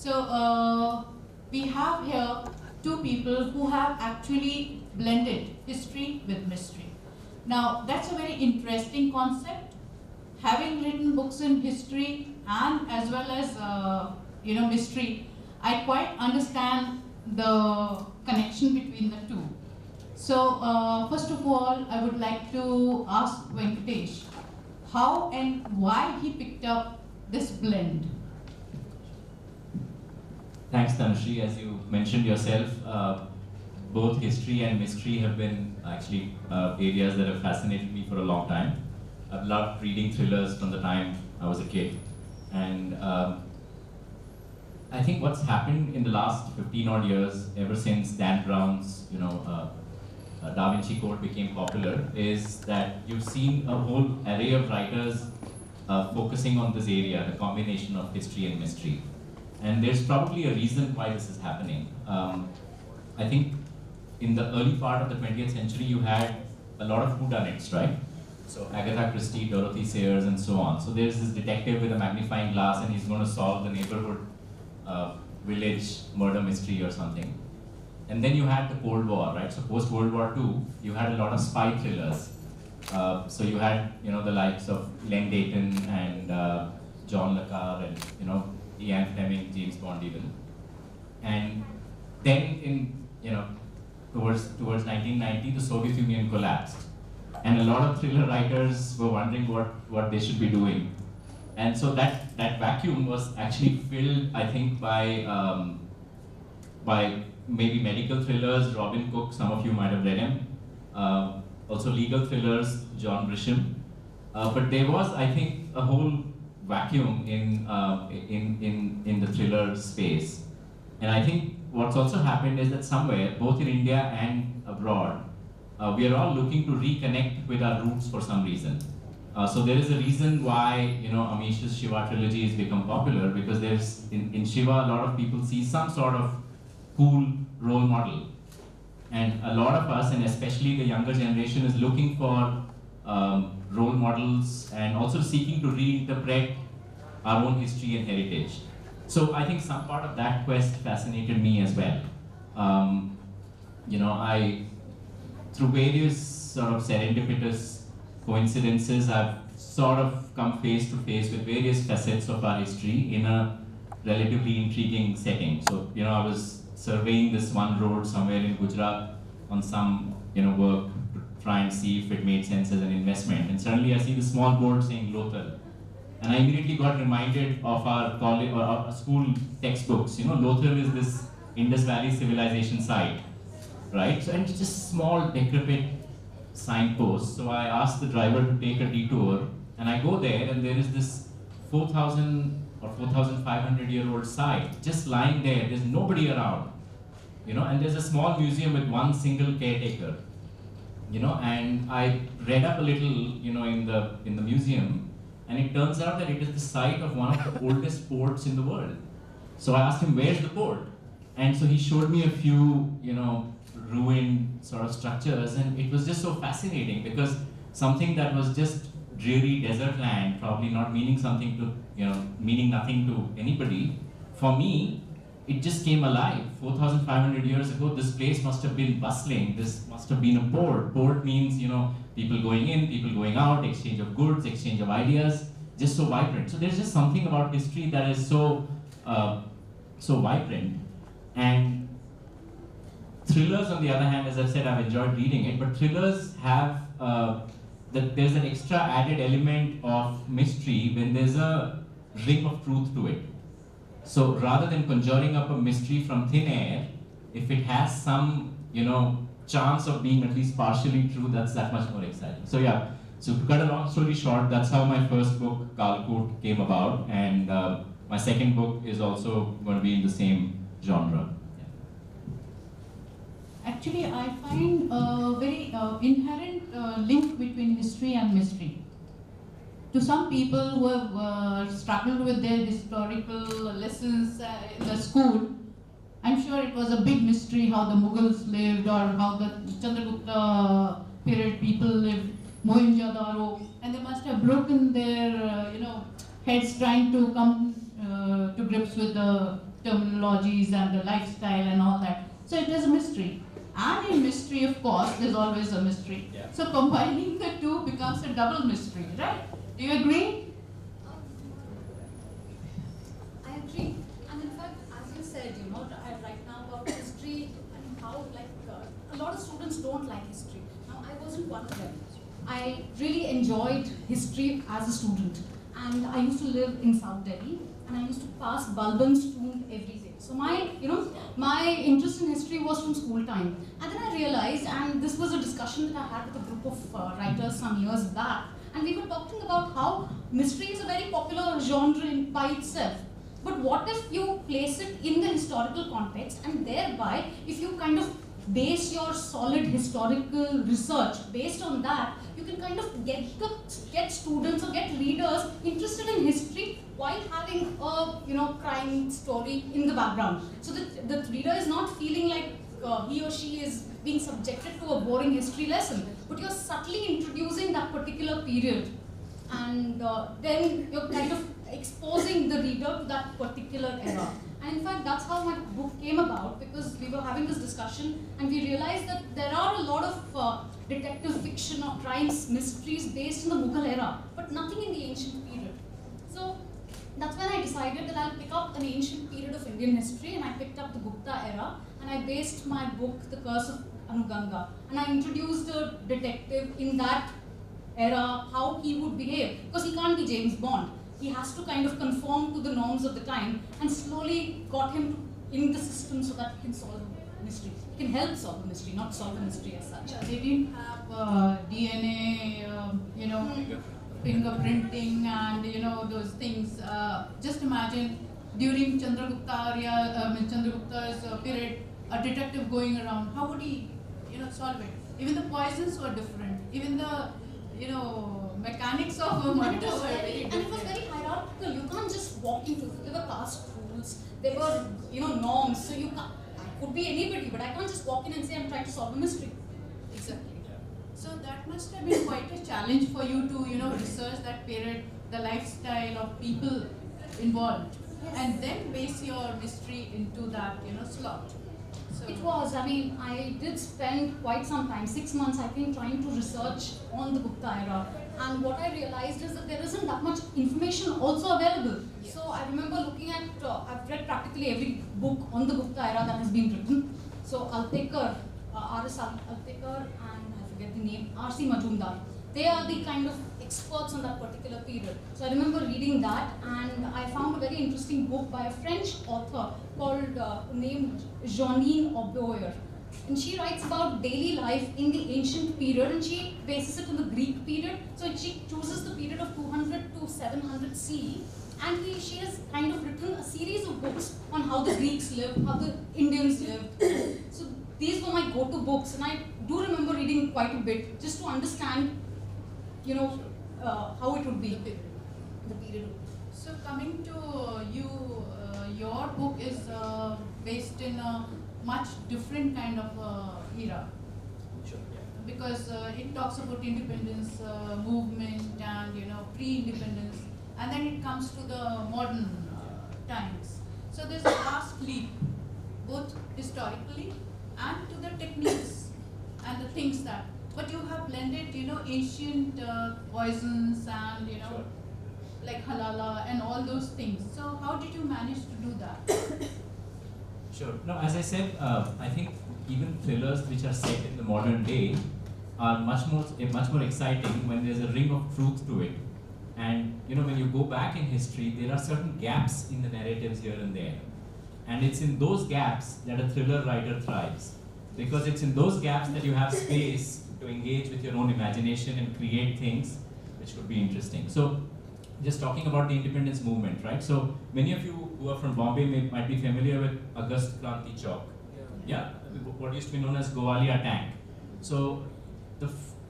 So we have here two people who have actually blended history with mystery. Now that's a very interesting concept. Having written books in history and as well as mystery, I quite understand the connection between the two. So first of all, I would like to ask Venkatesh how and why he picked up this blend. Thanks, Tanushree. As you mentioned yourself, both history and mystery have been actually areas that have fascinated me for a long time. I've loved reading thrillers from the time I was a kid. And I think what's happened in the last 15 odd years, ever since Dan Brown's Da Vinci Code became popular, is that you've seen a whole array of writers focusing on this area, the combination of history and mystery. And there's probably a reason why this is happening. I think in the early part of the 20th century, you had a lot of whodunits, right? So Agatha Christie, Dorothy Sayers, and so on. So there's this detective with a magnifying glass, and he's going to solve the neighborhood village murder mystery or something. And then you had the Cold War, right? So post World War II, you had a lot of spy thrillers. So you had, the likes of Len Dayton and John le Carre and Ian Fleming, James Bond even. And then towards 1990, the Soviet Union collapsed. And a lot of thriller writers were wondering what they should be doing. And so that vacuum was actually filled, I think, by maybe medical thrillers, Robin Cook, some of you might have read him. Also legal thrillers, John Grisham. But there was, I think, a whole vacuum in the thriller space. And I think what's also happened is that somewhere, both in India and abroad, we are all looking to reconnect with our roots for some reason. So there is a reason why Amish's Shiva trilogy has become popular, because there's in Shiva a lot of people see some sort of cool role model, and a lot of us, and especially the younger generation, is looking for role models and also seeking to reinterpret our own history and heritage. So I think some part of that quest fascinated me as well. Through various sort of serendipitous coincidences, I've sort of come face to face with various facets of our history in a relatively intriguing setting. So, I was surveying this one road somewhere in Gujarat on some, work to try and see if it made sense as an investment. And suddenly I see the small board saying Lothal. And I immediately got reminded of our college or our school textbooks. Lothal is this Indus Valley civilization site, right? So, and it's just small, decrepit signposts. So I asked the driver to take a detour, and I go there, and there is this 4,000 or 4,500-year-old site just lying there. There's nobody around, and there's a small museum with one single caretaker, and I read up a little, in the museum, and it turns out that it is the site of one of the oldest ports in the world. So I asked him, where's the port? And so he showed me a few, ruined sort of structures, and it was just so fascinating, because something that was just dreary desert land, probably not meaning something to, meaning nothing to anybody, for me, it just came alive. 4,500 years ago, this place must have been bustling. This must have been a port. Port means, people going in, people going out, exchange of goods, exchange of ideas, just so vibrant. So there's just something about history that is so vibrant. And thrillers, on the other hand, as I've said, I've enjoyed reading it, but thrillers have, there's an extra added element of mystery when there's a ring of truth to it. So rather than conjuring up a mystery from thin air, if it has some, chance of being at least partially true, that's that much more exciting. So yeah, so to cut a long story short, that's how my first book, Kalkut, came about, and my second book is also going to be in the same genre. Actually, I find a very inherent link between history and mystery. To some people who have struggled with their historical lessons in the school, I'm sure it was a big mystery how the Mughals lived, or how the Chandragupta period people lived, Mohenjo-daro, and they must have broken their heads trying to come to grips with the terminologies and the lifestyle and all that. So it is a mystery. And in mystery, of course, there's always a mystery. Yeah. So combining the two becomes a double mystery, right? Do you agree? I agree. And in fact, as you said, right now about history and how a lot of students don't like history. Now, I wasn't one of them. I really enjoyed history as a student. And I used to live in South Delhi, and I used to pass Balban Student every day. So my interest in history was from school time. And then I realized, and this was a discussion that I had with a group of writers some years back, and we were talking about how mystery is a very popular genre by itself. But what if you place it in the historical context, and thereby, if you kind of base your solid historical research based on that, you can kind of get students or get readers interested in history while having a crime story in the background. So that the reader is not feeling like he or she is being subjected to a boring history lesson, but you're subtly introducing that particular period, and then you're kind of exposing the reader to that particular era. And in fact, that's how my book came about, because we were having this discussion and we realized that there are a lot of detective fiction or crimes, mysteries based in the Mughal era, but nothing in the ancient period. So that's when I decided that I'll pick up an ancient period of Indian history, and I picked up the Gupta era, and I based my book, The Curse of Anuganga, and I introduced a detective in that era, how he would behave, because he can't be James Bond. He has to kind of conform to the norms of the time, and slowly got him in the system so that he can solve a mystery. He can help solve a mystery, not solve a mystery as such. They didn't have DNA, fingerprinting and those things. Just imagine during Chandragupta's period, a detective going around. How would he, solve it? Even the poisons were different. Even the, mechanics of a murder were very different. And it was very hierarchical. You can't just walk into it. There were caste rules. There were, norms. So you can't. I could be anybody, but I can't just walk in and say I'm trying to solve a mystery. Exactly. So that must have been quite a challenge for you to, research that period, the lifestyle of people involved, Yes. and then base your mystery into that, slot. So It was. I did spend quite some time, 6 months, I think, trying to research on the Gupta era. And what I realized is that there isn't that much information also available. Yes. So I remember looking at, I've read practically every book on the Gupta era that has been written. So Altekar, R.S. Altekar, and I forget the name, R.C. Majumdar. They are the kind of experts on that particular period. So I remember reading that, and I found a very interesting book by a French author called named Jeanine Auboyer. And she writes about daily life in the ancient period, and she bases it on the Greek period. So she chooses the period of 200 to 700 CE, and she has kind of written a series of books on how the Greeks lived, how the Indians lived. So these were my go-to books, and I do remember reading quite a bit just to understand, how it would be the period. So coming to you, your book is based in a much different kind of era, Sure. Yeah. because it talks about independence movement and pre-independence, and then it comes to the modern times. So there's a vast leap, both historically and to the techniques and the things that. But you have blended, ancient poisons and Sure. like halala and all those things. So how did you manage to do that? Sure. No, as I said, I think even thrillers which are set in the modern day are much more exciting when there's a ring of truth to it. And when you go back in history, there are certain gaps in the narratives here and there, and it's in those gaps that a thriller writer thrives, because it's in those gaps that you have space to engage with your own imagination and create things which could be interesting. So, just talking about the independence movement, right? So, many of you who are from Bombay might be familiar with August Kranti Chowk. Yeah, what used to be known as Gowalia Tank. So,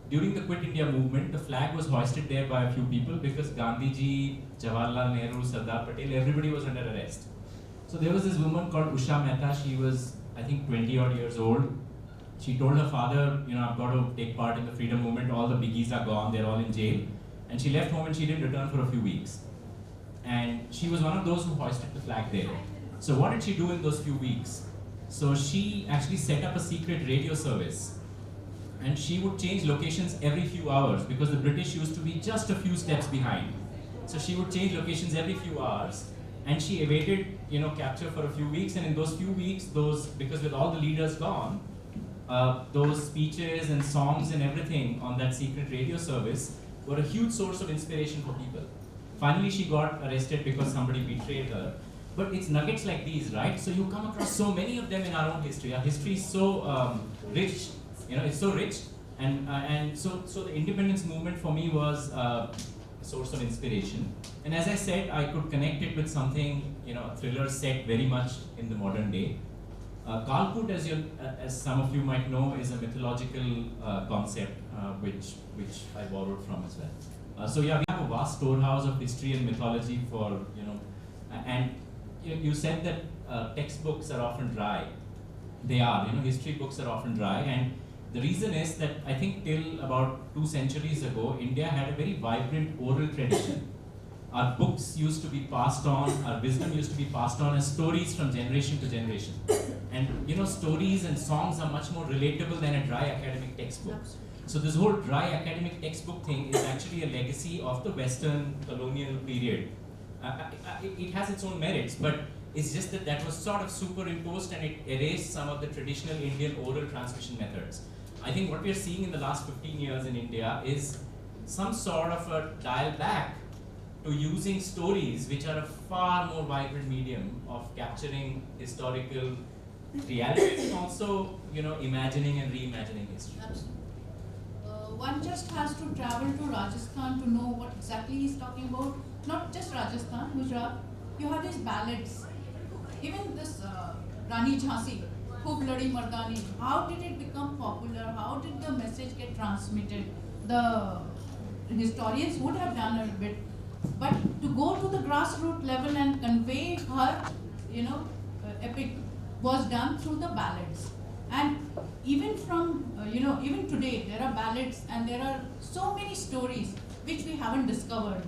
during the Quit India movement, the flag was hoisted there by a few people because Gandhiji, Jawaharlal Nehru, Sardar Patel, everybody was under arrest. So there was this woman called Usha Mehta. She was, I think, 20 odd years old. She told her father, I've got to take part in the freedom movement. All the biggies are gone. They're all in jail. And she left home and she didn't return for a few weeks. And she was one of those who hoisted the flag there. So what did she do in those few weeks? So she actually set up a secret radio service, and she would change locations every few hours because the British used to be just a few steps behind. So she would change locations every few hours, and she evaded, capture for a few weeks. And in those few weeks, because with all the leaders gone, those speeches and songs and everything on that secret radio service were a huge source of inspiration for people. Finally, she got arrested because somebody betrayed her. But it's nuggets like these, right? So you come across so many of them in our own history. Our history is so rich, it's so rich. And so the independence movement for me was a source of inspiration. And as I said, I could connect it with something, a thriller set very much in the modern day. Kalput, as some of you might know, is a mythological concept which I borrowed from as well. So yeah, we have a vast storehouse of history and mythology for, and you said that textbooks are often dry. They are, history books are often dry, and the reason is that I think till about 2 centuries ago, India had a very vibrant oral tradition. Our books used to be passed on, our wisdom used to be passed on as stories from generation to generation. And stories and songs are much more relatable than a dry academic textbook. So this whole dry academic textbook thing is actually a legacy of the Western colonial period. It has its own merits, but it's just that was sort of superimposed and it erased some of the traditional Indian oral transmission methods. I think what we are seeing in the last 15 years in India is some sort of a dial back to using stories, which are a far more vibrant medium of capturing historical realities and also, imagining and reimagining history. Absolutely. One just has to travel to Rajasthan to know what exactly he's talking about. Not just Rajasthan, Gujarat. You have these ballads. Even this Rani Jhansi, Khub Ladi Mardani. How did it become popular? How did the message get transmitted? The historians would have done a bit, but to go to the grassroots level and convey her, epic was done through the ballads. And even from, even today, there are ballads and there are so many stories which we haven't discovered.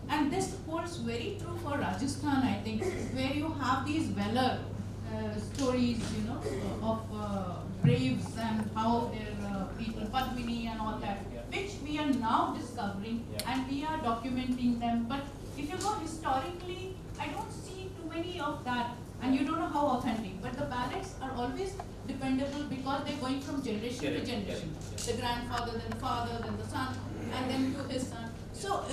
And this holds very true for Rajasthan, I think, where you have these Velar stories, of braves and how their people, Padmini and all that, which we are now discovering and we are documenting them. But if you go historically, I don't see too many of that, and you don't know how authentic. But the ballads are always dependable because they're going from generation to generation. The grandfather, then the father, then the son, and then to his son. So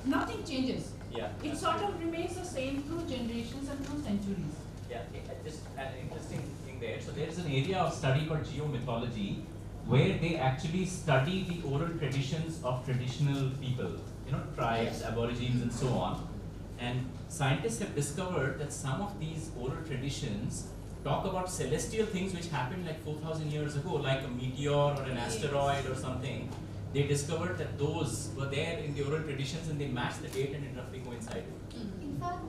nothing changes. Yeah. It sort of remains the same through generations and through centuries. Yeah, just an interesting thing there. So there is an area of study called geomythology, where they actually study the oral traditions of traditional people, tribes, aborigines, and so on. And scientists have discovered that some of these oral traditions talk about celestial things which happened like 4,000 years ago, like a meteor or an asteroid or something. They discovered that those were there in the oral traditions and they matched the date and it roughly coincided. In fact,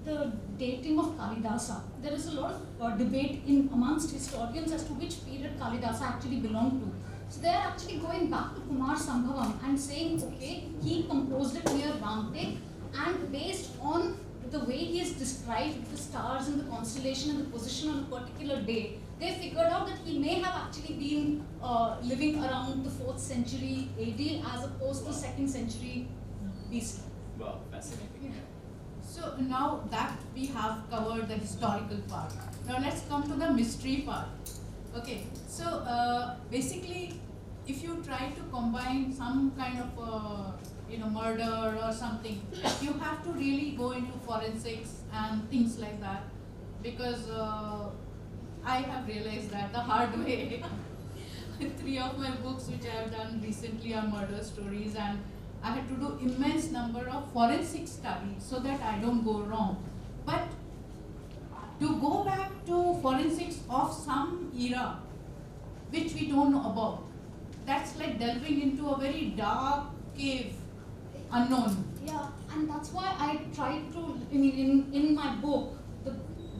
the dating of Kalidasa, there is a lot of debate amongst historians as to which period Kalidasa actually belonged to. So they are actually going back to Kumar Sambhavam and saying, okay, he composed it near Ramtek, and based on the way he has described the stars and the constellation and the position on a particular day, they figured out that he may have actually been living around the 4th century AD as opposed to 2nd century BC. Wow, fascinating. So now that we have covered the historical part, now let's come to the mystery part. Okay, so basically, if you try to combine some kind of murder or something, you have to really go into forensics and things like that, because I have realized that the hard way. 3 of my books which I have done recently are murder stories, and I had to do immense number of forensic studies so that I don't go wrong. But to go back to forensics of some era which we don't know about, that's like delving into a very dark cave, unknown. Yeah, and that's why I tried to, in my book,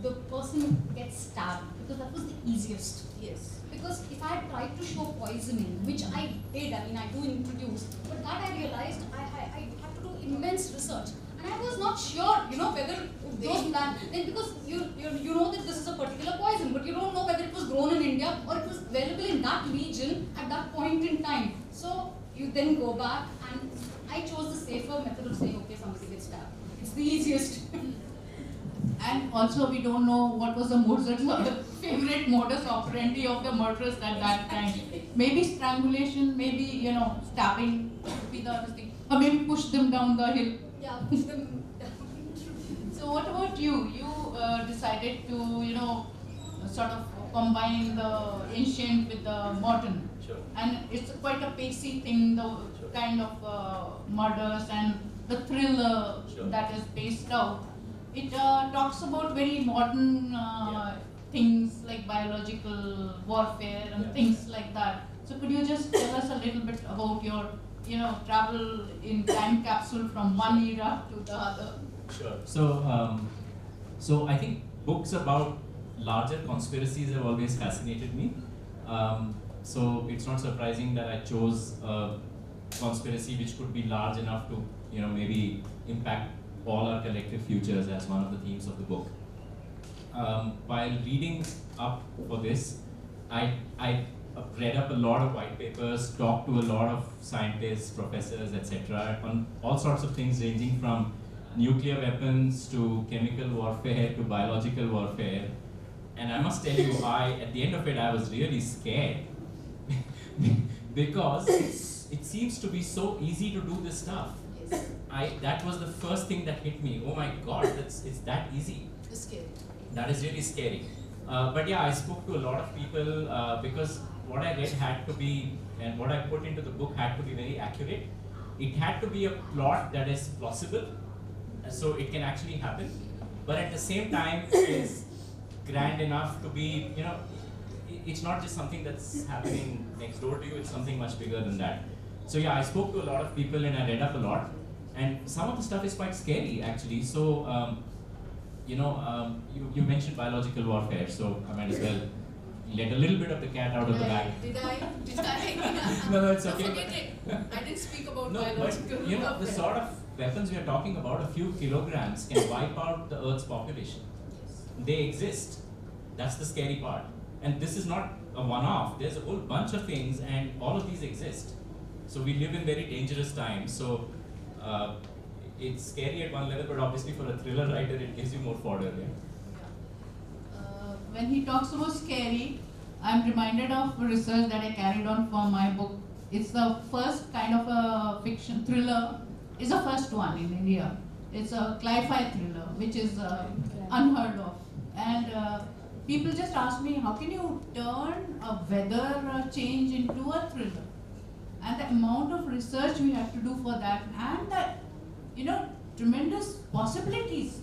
the person gets stabbed, because that was the easiest. Yes. Because if I had tried to show poisoning, which I did, I do introduce, but that I realized I had to do immense research. And I was not sure, whether those plants, then because you know that this is a particular poison, but you don't know whether it was grown in India or it was available in that region at that point in time. So you then go back, and I chose the safer method of saying, okay, somebody gets stabbed. It's the easiest. And also we don't know what was the favorite modus operandi of the murderers at that time. Maybe strangulation, maybe, stabbing would be the other thing. Or maybe push them down the hill. Yeah, push them down. So what about you? You decided to, sort of combine the ancient with the modern. Sure. And it's quite a pacey thing, the kind of murders and the thriller that is based out. It talks about very modern things like biological warfare and things like that. So could you just tell us a little bit about your, travel in time capsule from one era to the other? Sure. So I think books about larger conspiracies have always fascinated me. So it's not surprising that I chose a conspiracy which could be large enough to, maybe impact all our collective futures as one of the themes of the book. While reading up for this, I read up a lot of white papers, talked to a lot of scientists, professors, etc. on all sorts of things ranging from nuclear weapons to chemical warfare to biological warfare. And I must tell you, at the end of it, I was really scared because it seems to be so easy to do this stuff. That was the first thing that hit me. Oh my God, it's that easy. It's scary. That is really scary. But yeah, I spoke to a lot of people because what I read had to be, and what I put into the book had to be very accurate. It had to be a plot that is plausible, so it can actually happen. But at the same time, it is grand enough to be, it's not just something that's happening next door to you, it's something much bigger than that. So yeah, I spoke to a lot of people and I read up a lot. And some of the stuff is quite scary, actually. So, you mentioned biological warfare, so I might as well let a little bit of the cat out of the bag. Did I? No, it's okay. Forget it. I didn't speak about No, biological but warfare. the sort of weapons we are talking about, a few kilograms, can wipe out the Earth's population. They exist. That's the scary part. And this is not a one-off. There's a whole bunch of things, and all of these exist. So we live in very dangerous times. So it's scary at one level, but obviously for a thriller writer, it gives you more fodder. When he talks about scary, I'm reminded of research that I carried on for my book. It's the first kind of a fiction thriller. It's the first one in India. It's a cli-fi thriller, which is unheard of. And people just ask me, how can you turn a weather change into a thriller? And the amount of research we have to do for that, and the tremendous possibilities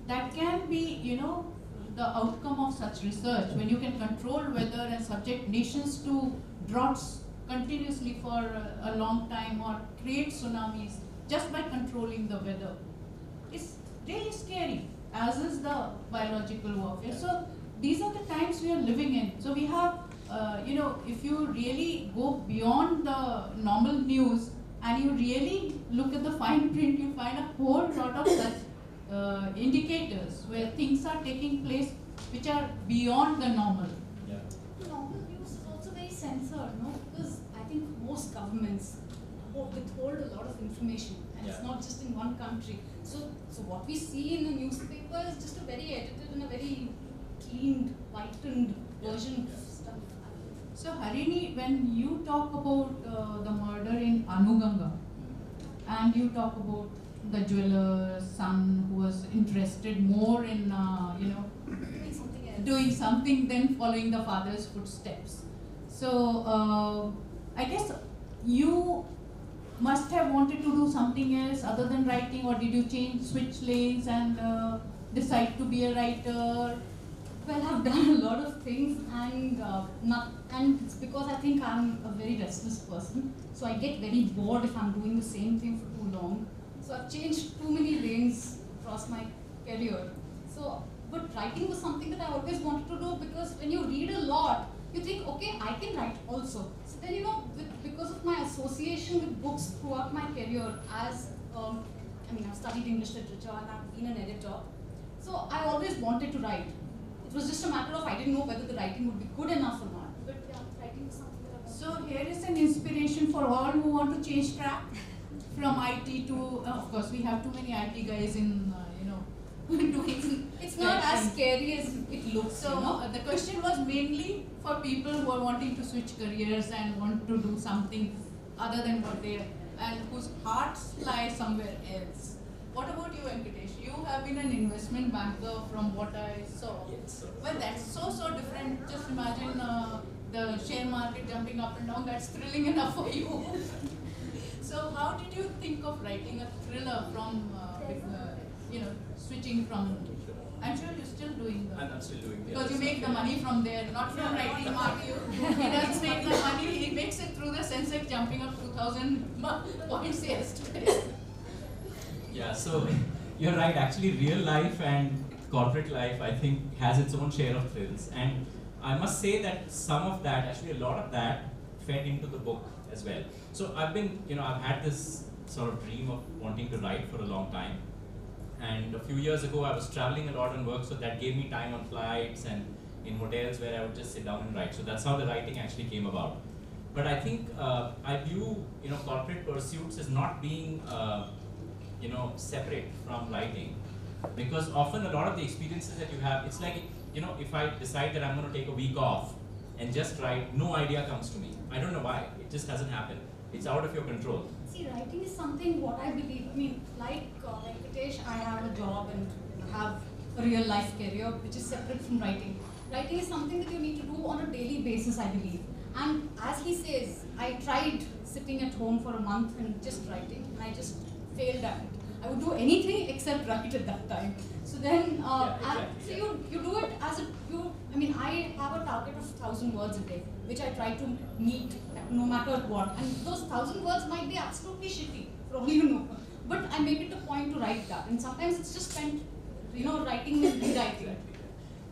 that can be, the outcome of such research, when you can control weather and subject nations to droughts continuously for a long time, or create tsunamis just by controlling the weather. It's really scary, as is the biological warfare. So these are the times we are living in. So we have, if you really go beyond the normal news and you really look at the fine print, you find a whole lot of such indicators where things are taking place which are beyond the normal. Yeah. Normal news is also very censored, no? Because I think most governments withhold a lot of information, and it's not just in one country. So what we see in the newspaper is just a very edited and a very cleaned, whitened version of stuff. So Harini, when you talk about the murder in Anuganga, and you talk about the jeweler's son who was interested more in, doing something than following the father's footsteps. So I guess you must have wanted to do something else other than writing, or did you switch lanes and decide to be a writer? Well, I've done a lot of things, and it's because I think I'm a very restless person. So I get very bored if I'm doing the same thing for too long. So I've changed too many lanes across my career. But writing was something that I always wanted to do, because when you read a lot, you think, okay, I can write also. So then, because of my association with books throughout my career as I've studied English literature and I've been an editor. So I always wanted to write. It was just a matter of I didn't know whether the writing would be good enough or not. But yeah, writing is something that I want. So here is an inspiration for all who want to change track from IT to, of course, we have too many IT guys in, doing. It's not as scary as it looks. So the question was mainly for people who are wanting to switch careers and want to do something other than what they are, and whose hearts lie somewhere else. What about you, Venkatesh? You have been an investment banker from what I saw. Yes. Well, that's so different. Just imagine the share market jumping up and down. That's thrilling enough for you. So how did you think of writing a thriller from, switching from? I'm sure you're still doing that. I'm still doing Because you make the money from there, not from writing Mario. He doesn't make the money, he makes it through the Sensex jumping up 2,000 points yesterday. Yeah, so you're right. Actually, real life and corporate life, I think, has its own share of thrills. And I must say that some of that, actually a lot of that, fed into the book as well. So I've been, I've had this sort of dream of wanting to write for a long time. And a few years ago, I was traveling a lot on work, so that gave me time on flights and in hotels where I would just sit down and write. So that's how the writing actually came about. But I think I view, corporate pursuits as not being, separate from writing, because often a lot of the experiences that you have, it's like, if I decide that I'm going to take a week off and just write, no idea comes to me. I don't know why. It just hasn't happened. It's out of your control. See, writing is something what I believe. Like Venkatesh, I have a job and have a real life career which is separate from writing. Writing is something that you need to do on a daily basis, I believe. And as he says, I tried sitting at home for a month and just writing, and I just failed at it. I would do anything except write at that time. So then, Exactly. so you do it as I have a target of 1,000 words a day, which I try to meet no matter what. And those 1,000 words might be absolutely shitty, for all you know. But I make it a point to write that. And sometimes it's just spent, writing and rewriting.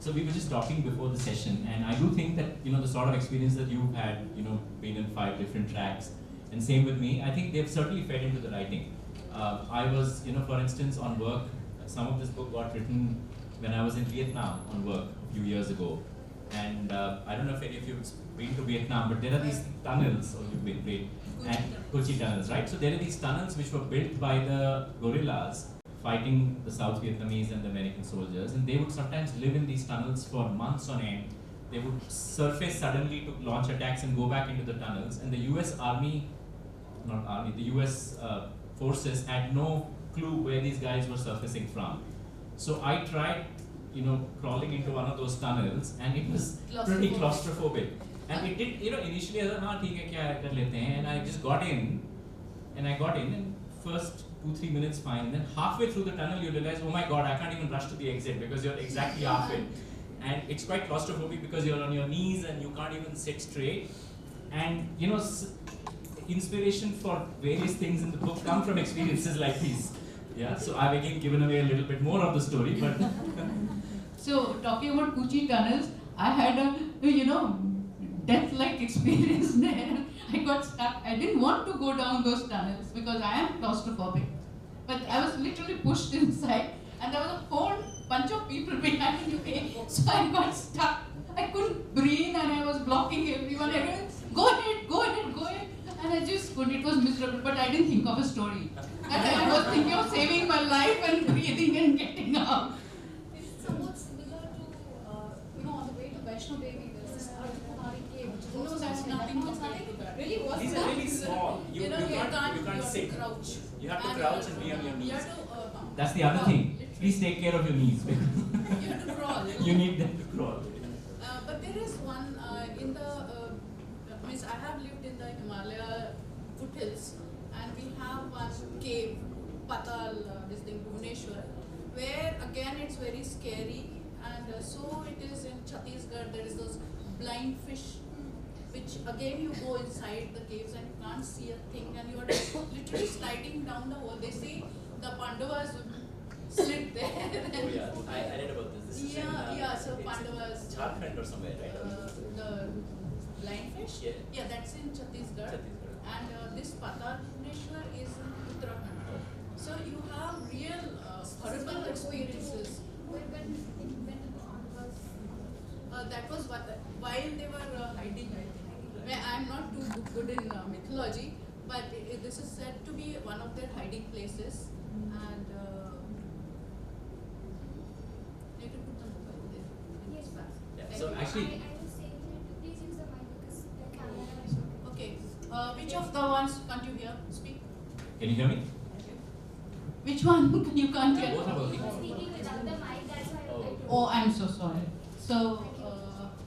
So we were just talking before the session, and I do think that, the sort of experience that you've had, been in 5 different tracks, and same with me, I think they've certainly fed into the writing. I was, for instance, on work, some of this book got written when I was in Vietnam on work a few years ago. And I don't know if any of you have been to Vietnam, but there are these tunnels, or you've been, and Kochi tunnels, right? So there are these tunnels which were built by the guerrillas fighting the South Vietnamese and the American soldiers, and they would sometimes live in these tunnels for months on end. They would surface suddenly to launch attacks and go back into the tunnels, and the US the US forces had no clue where these guys were surfacing from. So I tried, crawling into one of those tunnels, and it was pretty claustrophobic. And it did, initially I thought, theek hai, kya kar lete hain, and I just got in, and first 2-3 minutes fine. And then halfway through the tunnel, you realize, oh my God, I can't even rush to the exit because you're exactly halfway. And it's quite claustrophobic because you're on your knees and you can't even sit straight. And inspiration for various things in the book come from experiences like these. Yeah, so I've again given away a little bit more of the story, but. So talking about Kochi tunnels, I had a death-like experience there. I got stuck. I didn't want to go down those tunnels because I am claustrophobic. But I was literally pushed inside, and there was a whole bunch of people behind me. So I got stuck. I couldn't breathe, and I was blocking everyone. Everyone, go ahead. And I just couldn't. It was miserable, but I didn't think of a story. I was thinking of saving my life and breathing and getting out. It's somewhat similar to, on the way to Vaishno Devi, there's this Ardhanari cave, which is No, also that's nothing no, it's compared nothing. to that. Really, what's These that? are really small. You can't sit. To crouch. You have to crouch and be on your knees. You have to, That's the other thing. Please take care of your knees. You have to crawl. You need them to crawl. But there is one in the, I have lived in the Himalaya foothills, and we have one cave, Patal, this thing, Bhubaneswar, where again it's very scary, and so it is in Chhattisgarh. There is those blind fish, which again you go inside the caves and you can't see a thing, and you are literally sliding down the hole. They say the Pandavas slid there. Oh yeah, I read about this. This is So in Pandavas. Jharkhand or somewhere, right? The blind fish? Yeah. That's in Chhattisgarh. And this Patal Bhubaneswar is in Uttarakhand. So you have horrible experiences. That was while they were hiding. I am not too good in mythology, but this is said to be one of their hiding places. And you can put the mobile there. Yes, but Yeah. So actually, I was saying that please use the mic because the camera is not. Okay. Which of the ones can't you hear? Speak. can you hear me? Which one you can't hear? Both are working. I was speaking without the mic, that's why I told. Oh, I'm so sorry. So,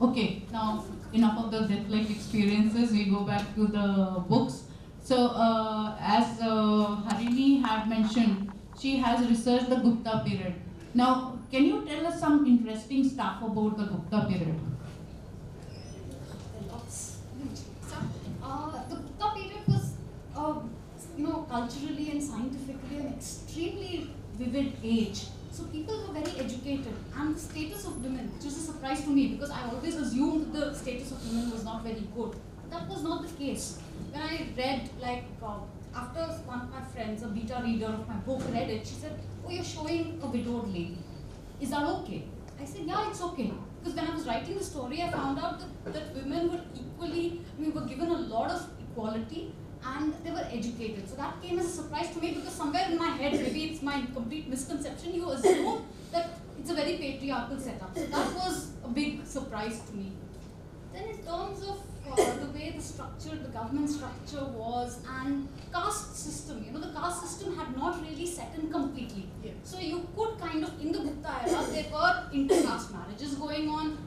okay, now enough of the death-like experiences. We go back to the books. So, as Harini had mentioned, she has researched the Gupta period. Now, can you tell us some interesting stuff about the Gupta period? Lots. The Gupta period was, culturally and scientifically an extremely vivid age. So people were very educated, and the status of women, which was a surprise to me because I always assumed the status of women was not very good. That was not the case. When I read, after one of my friends, a beta reader of my book, read it, she said, "Oh, you're showing a widowed lady. Is that okay?" I said, "Yeah, it's okay." Because when I was writing the story, I found out that women were were given a lot of equality and they were educated. So that came as a surprise to me because somewhere in my head, maybe it's my complete misconception, you assume that it's a very patriarchal setup. So that was a big surprise to me. Then in terms of the way the government structure was and caste system, the caste system had not really set in completely. Yeah. So you could kind of, in the Gupta era, there were inter-caste marriages going on.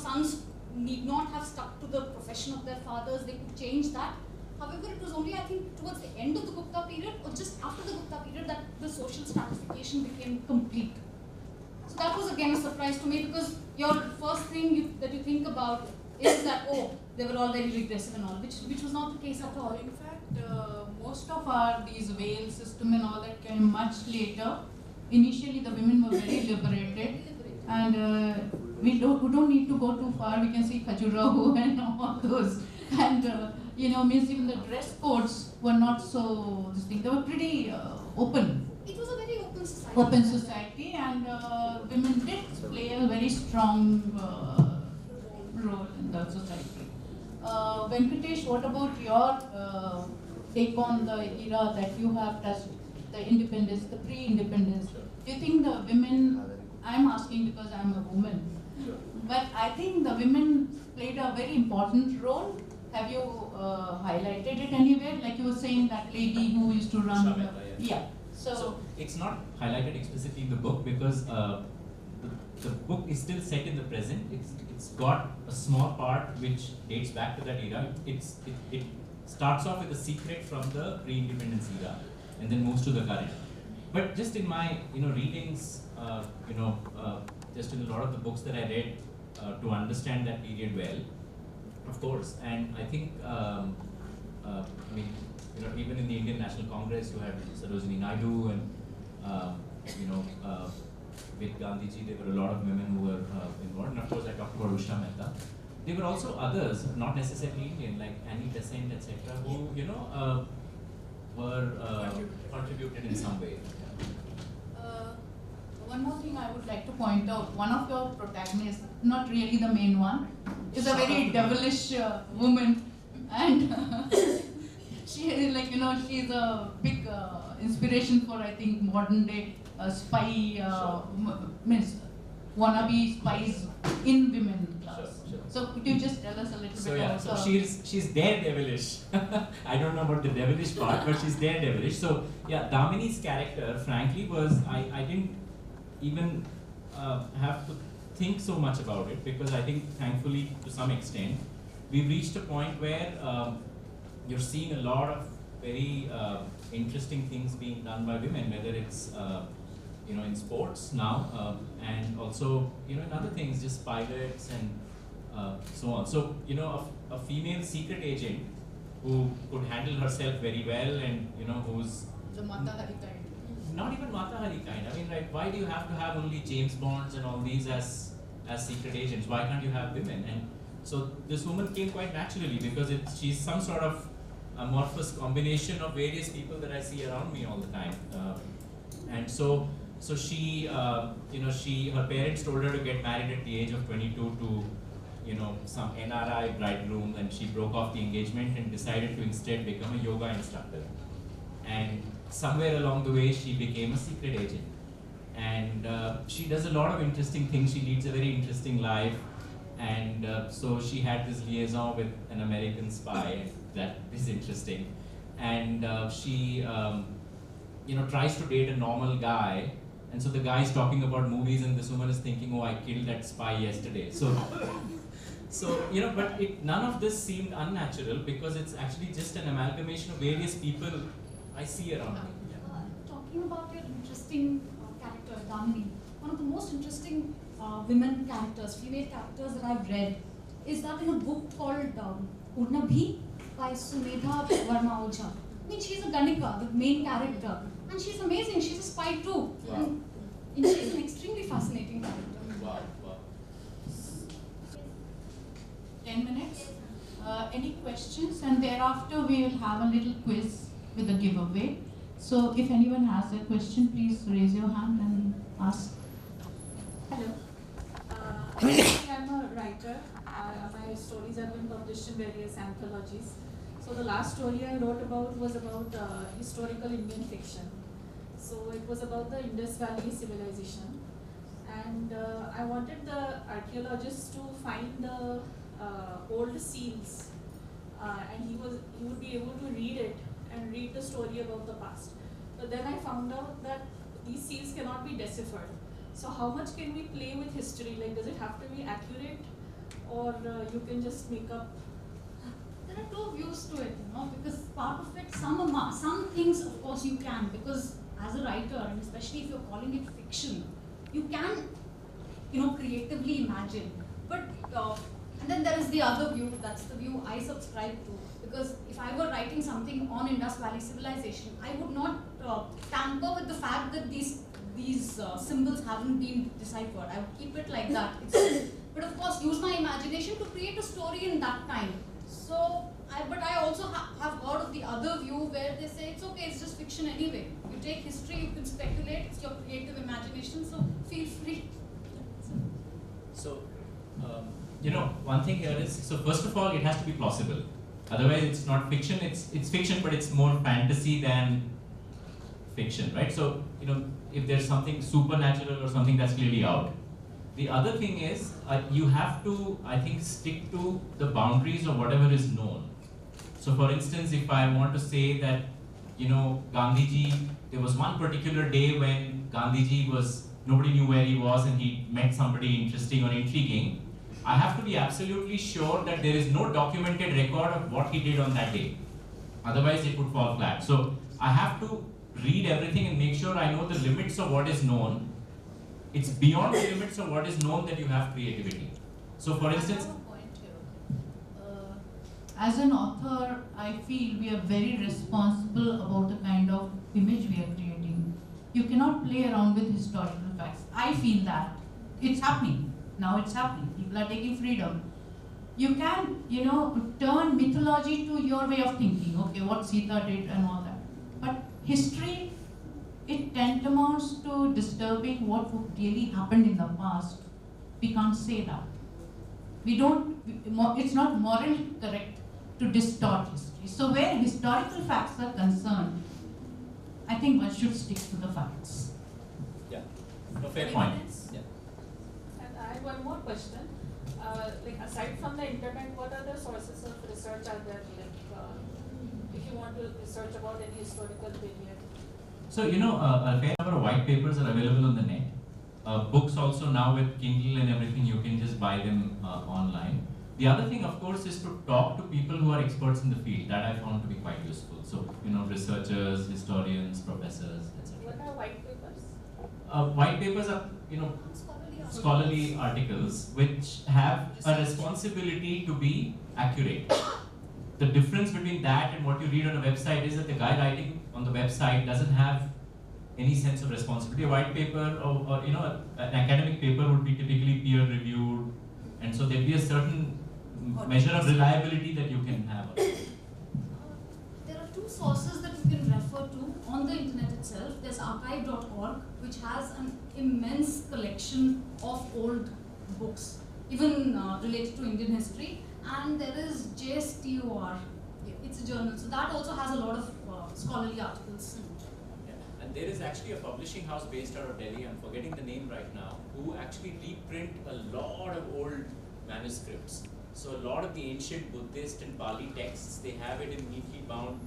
Sons need not have stuck to the profession of their fathers, they could change that. However, it was only, I think, towards the end of the Gupta period or just after the Gupta period that the social stratification became complete. So that was again a surprise to me because your first thing that you think about is that, oh, they were all very regressive and all, which was not the case at all. In fact, most of these Vale system and all that came much later. Initially, the women were very liberated, and we don't need to go too far. We can see Khajuraho and all those, and means even the dress codes were not so distinct. They were pretty open. It was a very open society. Open society, and women did play a very strong role in the society. Venkatesh, what about your take on the era that you have touched, the independence, the pre-independence? Do you think the women, I'm asking because I'm a woman, but I think the women played a very important role. Have you highlighted it anywhere? Like you were saying, that lady who used to run. Shamita, Yeah. So it's not highlighted explicitly in the book because the book is still set in the present. It's got a small part which dates back to that era. It starts off with a secret from the pre-independence era and then moves to the current. But just in my readings, just in a lot of the books that I read to understand that period well, of course, and I think even in the Indian National Congress, you had Sarojini Naidu, and with Gandhiji, there were a lot of women who were involved. And of course, I talked about Usha Mehta. There were also others, not necessarily Indian, like Annie Besant, etc., who were contributed in some way. one more thing I would like to point out. One of your protagonists, not really the main one, is a very devilish woman, and she is she's a big inspiration for, I think, modern day spy means wannabe spies in women class. Sure. So could you just tell us a little So bit yeah, about so she's daredevilish. I don't know about the devilish part, but she's daredevilish. So yeah, Damini's character, frankly, was I didn't even have to think so much about it because I think, thankfully, to some extent, we've reached a point where you're seeing a lot of very interesting things being done by women, whether it's in sports now and also in other things, just pilots and so on. So a female secret agent who could handle herself very well and who's the Mata Hari kind? not even Mata Hari kind. I mean, like, why do you have to have only James Bonds and all these as secret agents? Why can't you have women? And so this woman came quite naturally because she's some sort of amorphous combination of various people that I see around me all the time. And so she, her parents told her to get married at the age of 22 to, some NRI bridegroom, and she broke off the engagement and decided to instead become a yoga instructor. And somewhere along the way, she became a secret agent. And she does a lot of interesting things. She leads a very interesting life. And so she had this liaison with an American spy. That is interesting. And she, tries to date a normal guy. And so the guy is talking about movies, and this woman is thinking, oh, I killed that spy yesterday. So but none of this seemed unnatural, because it's actually just an amalgamation of various people I see around me. Talking about your interesting character, Damini, one of the most interesting women characters, female characters that I've read is that in a book called Urnabhi by Sumedha Verma Oja. I mean, she's a Ganika, the main character, and she's amazing. She's a spy too. Wow. And she's an extremely fascinating character. Wow. 10 minutes. Any questions? And thereafter we will have a little quiz with a giveaway. So if anyone has a question, please raise your hand and ask. Hello. I'm a writer. My stories have been published in various anthologies. So the last story I wrote about was about historical Indian fiction. So it was about the Indus Valley civilization. And I wanted the archaeologists to find the old seals, and he would be able to read it and read the story about the past. But then I found out that these seals cannot be deciphered. So how much can we play with history? Like, does it have to be accurate, or you can just make up? There are two views to it, because part of it, some things of course you can, because as a writer, and especially if you're calling it fiction, you can, creatively imagine. But and then there is the other view. That's the view I subscribe to, because if I were writing something on Indus Valley civilization, I would not tamper with the fact that these symbols haven't been deciphered. I would keep it like that. But of course, use my imagination to create a story in that time. So, but I also have heard of the other view where they say it's okay, it's just fiction anyway. You take history, you can speculate, it's your creative imagination, so feel free. So, one thing here is, so first of all, it has to be plausible. Otherwise, it's not fiction. It's fiction, but it's more fantasy than fiction, right? So, if there's something supernatural or something that's clearly out. The other thing is, you have to, I think, stick to the boundaries of whatever is known. So, for instance, if I want to say that, Gandhiji, there was one particular day when Gandhiji nobody knew where he was, and he met somebody interesting or intriguing, I have to be absolutely sure that there is no documented record of what he did on that day. Otherwise, it would fall flat. So, I have to read everything and make sure I know the limits of what is known. It's beyond the limits of what is known that you have creativity. So, for instance, I have a point here. As an author, I feel we are very responsible about the kind of image we are creating. You cannot play around with historical facts. I feel that. It's happening. Now it's happening. People are taking freedom. You can, turn mythology to your way of thinking. Okay, what Sita did and all that. But history, it tantamounts to disturbing what really happened in the past. We can't say that. It's not morally correct to distort history. So where historical facts are concerned, I think one should stick to the facts. yeah, no, fair point. Yeah. And I have one more question. Aside from the internet, what other sources of research are there? If you want to research about any historical period. So, a fair number of white papers are available on the net. Books also now with Kindle and everything, you can just buy them online. The other thing, of course, is to talk to people who are experts in the field. That I found to be quite useful. So, researchers, historians, professors, etc. What are white papers? White papers are, scholarly articles which have a responsibility to be accurate. The difference between that and what you read on a website is that the guy writing on the website doesn't have any sense of responsibility. A white paper or an academic paper would be typically peer reviewed, and so there'd be a certain measure of reliability that you can have. There are two sources that you can refer to on the internet itself. There's archive.org, which has an immense collection of old books, even related to Indian history. And there is JSTOR, it's a journal, so that also has a lot of scholarly articles. Yeah. And there is actually a publishing house based out of Delhi, I'm forgetting the name right now, who actually reprint a lot of old manuscripts. So a lot of the ancient Buddhist and Pali texts, they have it in neatly bound,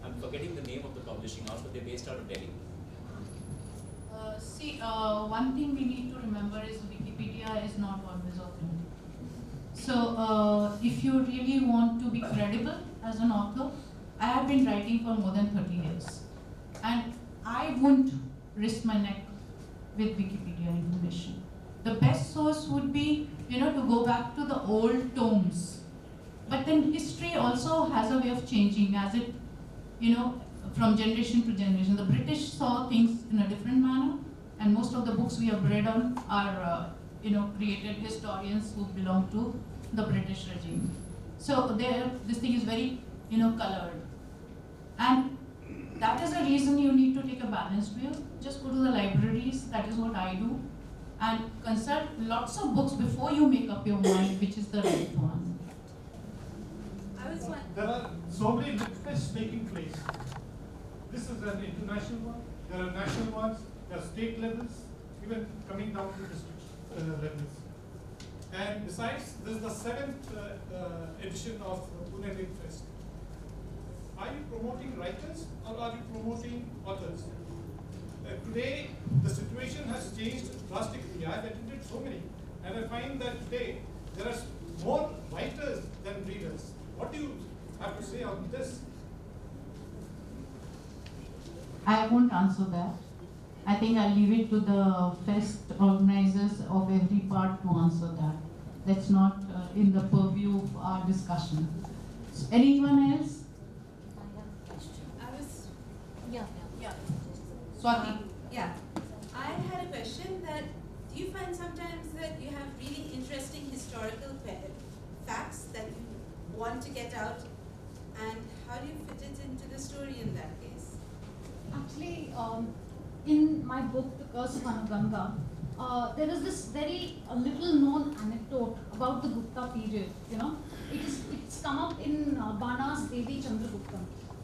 I'm forgetting the name of the publishing house, but they're based out of Delhi. One thing we need to remember is Wikipedia is not always authentic. So if you really want to be credible as an author, I have been writing for more than 30 years. And I wouldn't risk my neck with Wikipedia information. The best source would be, to go back to the old tomes. But then history also has a way of changing as it, from generation to generation. The British saw things in a different manner, and most of the books we have read on are, created historians who belong to the British regime. So this thing is very, colored. And that is the reason you need to take a balanced view. Just go to the libraries, that is what I do. And consult lots of books before you make up your mind which is the right one. There are so many LitFests taking place. This is an international one. There are national ones. There are state levels, even coming down to district levels. And besides, this is the 7th edition of Pune LitFest. Are you promoting writers or are you promoting authors? Today, the situation has changed drastically. I have attended so many, and I find that today there are more writers than readers. What do you have to say on this? I won't answer that. I think I'll leave it to the fest organizers of every part to answer that. That's not in the purview of our discussion. Anyone else? Swati? Yeah. I had a question that, do you find sometimes that you have really interesting historical facts that you want to get out, and how do you fit it into the story in that case? Actually, in my book, The Curse of Anuganga, there is this very little known anecdote about the Gupta period. It's come up in Bana's Devi Chandragupta.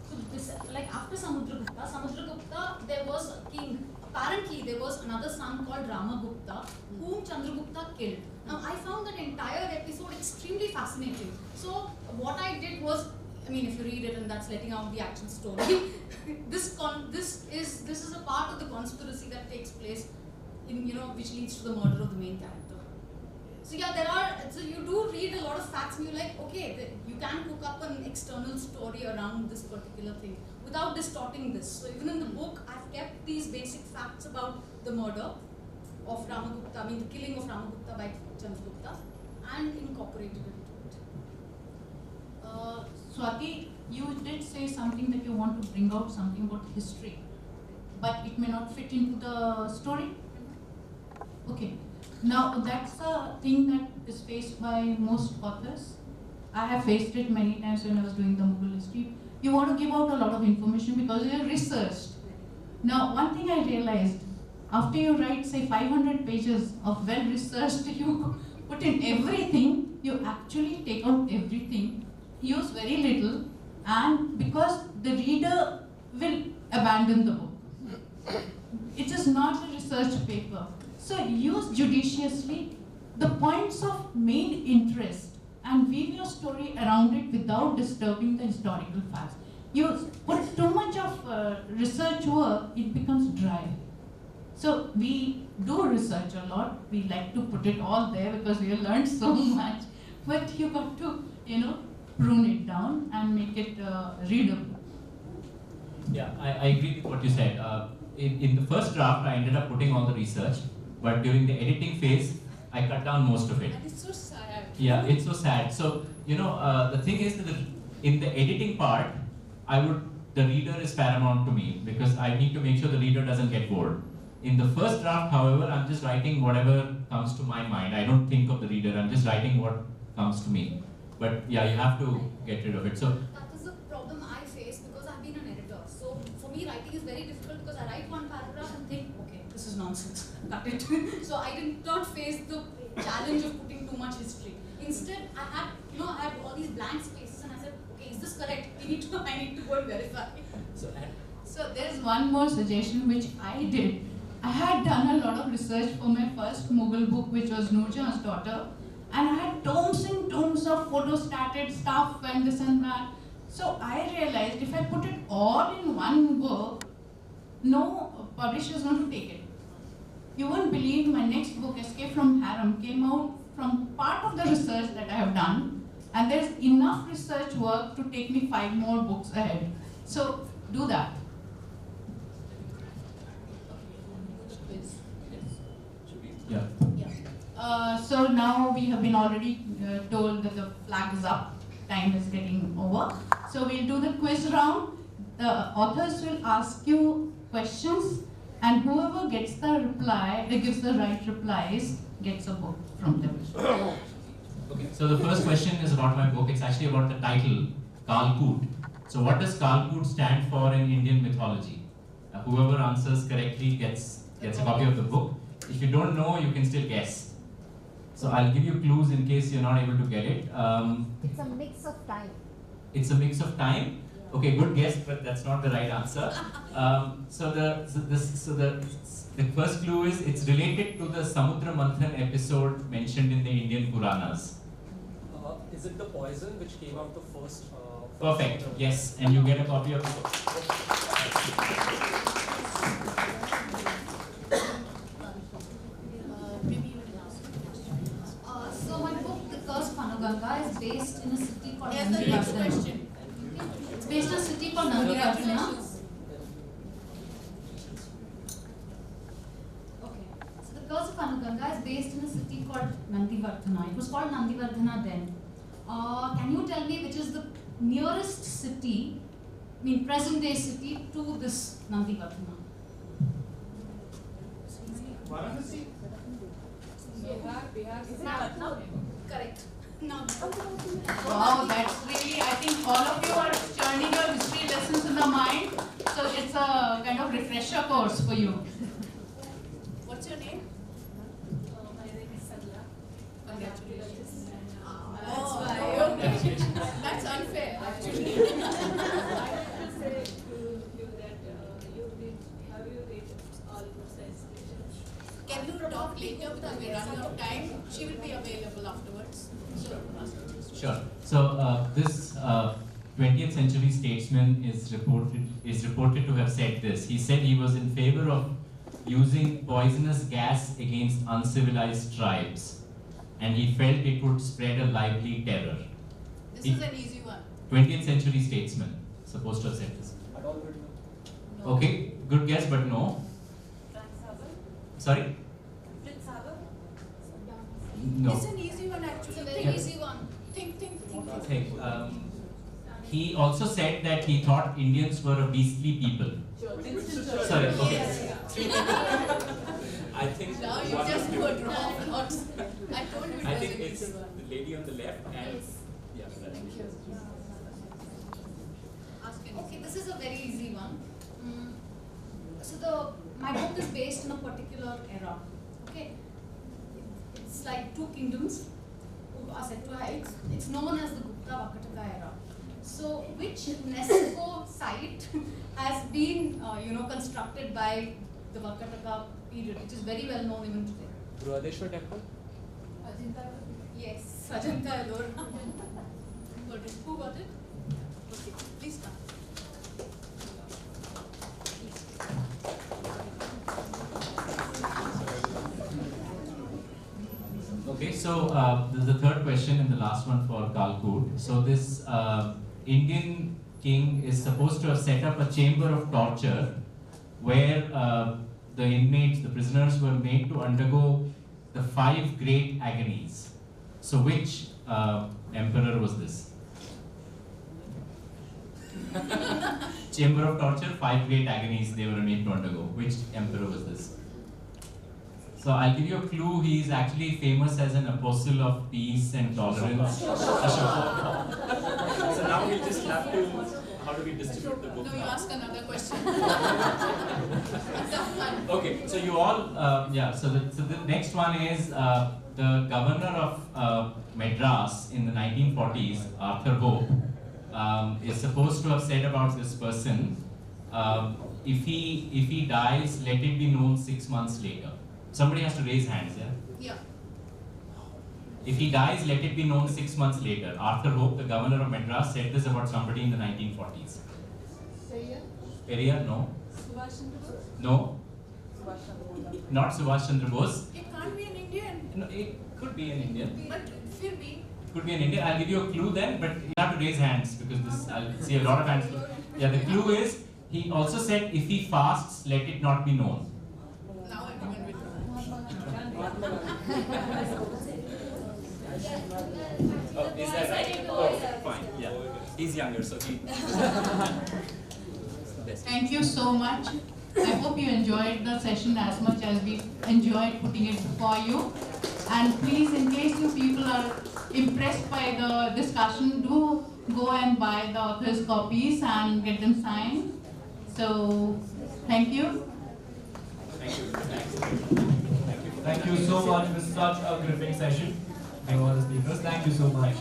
So this, like after Samudragupta, there was a king. Apparently, there was another son called Ramagupta, whom Chandragupta killed. Now, I found that entire episode extremely fascinating. So, what I did was, if you read it, and that's letting out the actual story. this is a part of the conspiracy that takes place in which leads to the murder of the main character. So yeah, so you do read a lot of facts, and you're like, okay, you can cook up an external story around this particular thing without distorting this. So even in the book, I've kept these basic facts about the murder of Ramagupta, the killing of Ramagupta by Chandragupta, and incorporated it into it. Swati, you did say something that you want to bring out something about history, but it may not fit into the story? Okay. Now, that's a thing that is faced by most authors. I have faced it many times when I was doing the Mughal history. You want to give out a lot of information because you have researched. Now, one thing I realized, after you write, say, 500 pages of well-researched, you put in everything, you actually take out everything, use very little, and because the reader will abandon the book. It is not a research paper. So use judiciously the points of main interest and weave your story around it without disturbing the historical facts. You put too much of research work, it becomes dry. So we do research a lot. We like to put it all there because we have learned so much. But you got to, prune it down and make it readable. Yeah, I agree with what you said. In the first draft, I ended up putting all the research, but during the editing phase, I cut down most of it. And it's so sad. Yeah, it's so sad. So, the thing is that in the editing part, the reader is paramount to me because I need to make sure the reader doesn't get bored. In the first draft, however, I'm just writing whatever comes to my mind. I don't think of the reader, I'm just writing what comes to me. But yeah, you have to get rid of it. So that is the problem I face because I've been an editor. So for me, writing is is very difficult because I write one paragraph and think, okay, this is nonsense, cut it. So I did not face the challenge of putting too much history. Instead, I had all these blank spaces and I said, okay, is this correct? I need to go and verify. So there's one more suggestion which I did. I had done a lot of research for my first Mughal book, which was Nurjahan's Daughter, and I had tomes and tomes of photostated stuff and this and that. So I realized if I put it all in one book, no publisher is going to take it. You won't believe my next book, Escape from Harem, came out from part of the research that I have done, and there's enough research work to take me 5 more books ahead. So do that. Yeah. So now we have been already told that the flag is up, time is getting over. So we'll do the quiz round. The authors will ask you questions, and whoever gets the reply, gives the right replies, gets a book from them. Okay, so the first question is about my book. It's actually about the title, Kalkoot. So what does Kalkoot stand for in Indian mythology? Whoever answers correctly gets a copy of the book. If you don't know, you can still guess. So I'll give you clues in case you're not able to get it. It's a mix of time. It's a mix of time. Okay, good guess, but that's not the right answer. So the first clue is it's related to the Samudra Manthan episode mentioned in the Indian Puranas. Is it the poison which came out the first? Perfect. Yes, and you get a copy of the book. So my book, The Curse of Anuganga, is based in a city called Here's the next Nandivardhana. question. It's based in a city called Nandivardhana. Okay. So The Curse of Anuganga is based in a city called Nandivardhana. It was called Nandivardhana then. Can you tell me which is the nearest city, present day city, to this Nandivardhana? Varanasi? Correct. No. Wow, that's really, I think all of you are churning your history lessons in the mind. So it's a kind of refresher course for you. What's your name? My name is Sandhya. Congratulations. That's why. Okay. That's unfair, actually. I will say to you that have you read all books as Can you talk later because we're running out of time? She will be available afterwards. Sure. So this 20th century statesman is reported to have said this. He said he was in favor of using poisonous gas against uncivilized tribes, and he felt it would spread a lively terror. This is an easy one. 20th century statesman, supposed to have said this. No. Okay, good guess, but no. Sorry? No. It's an easy one actually. It's a very Yeah. easy one. Think. Okay. He also said that he thought Indians were a beastly people. Sorry. Okay. I think Now you one just of put you- wrong thoughts. I told you it I was think an it's easy one. the lady on the left and Yes. yeah, that's Ask anything. Okay, this is a very easy one. So my book is based in a particular era. Okay, it's like 2 kingdoms who are said to have. It's known as the Gupta Vakataka era. So which UNESCO site has been constructed by the Vakataka period, which is very well known even today? Brihadeshwar temple? Yes, Ajanta Ellora. Who got it? Okay, please come. Okay, so this is the third question and the last one for Kalkoot. So this Indian king is supposed to have set up a chamber of torture where the inmates, the prisoners, were made to undergo the 5 great agonies. So which emperor was this? Chamber of torture, 5 great agonies they were made to undergo. Which emperor was this? So I'll give you a clue. He is actually famous as an apostle of peace and tolerance. Ashoka. So now now we'll just have to, how do we distribute the book No, you now? ask another question. Okay, so you all, so the next one is the governor of Madras in the 1940s, Arthur Hope, is supposed to have said about this person, if he dies, let it be known 6 months later. Somebody has to raise hands, yeah? Yeah. If he dies, let it be known 6 months later. Arthur Hope, the governor of Madras, said this about somebody in the 1940s. Periyar? No. No. Not Subhash Chandra Bose. It can't be an Indian. No, it could be an Indian. But फिर भी. Could be an Indian. I'll give you a clue then, but you have to raise hands because this I'll see a lot of hands. Yeah, the clue is he also said if he fasts, let it not be known. Now everyone will know. Oh, is that right? Oh, fine. Yeah. He's younger, so he. Thank you so much. I hope you enjoyed the session as much as we enjoyed putting it before you. And please, in case you people are impressed by the discussion, do go and buy the author's copies and get them signed. So, thank you. Thank you. Thank you so much. It was such a gripping session. Thank all the speakers. Thank you so much.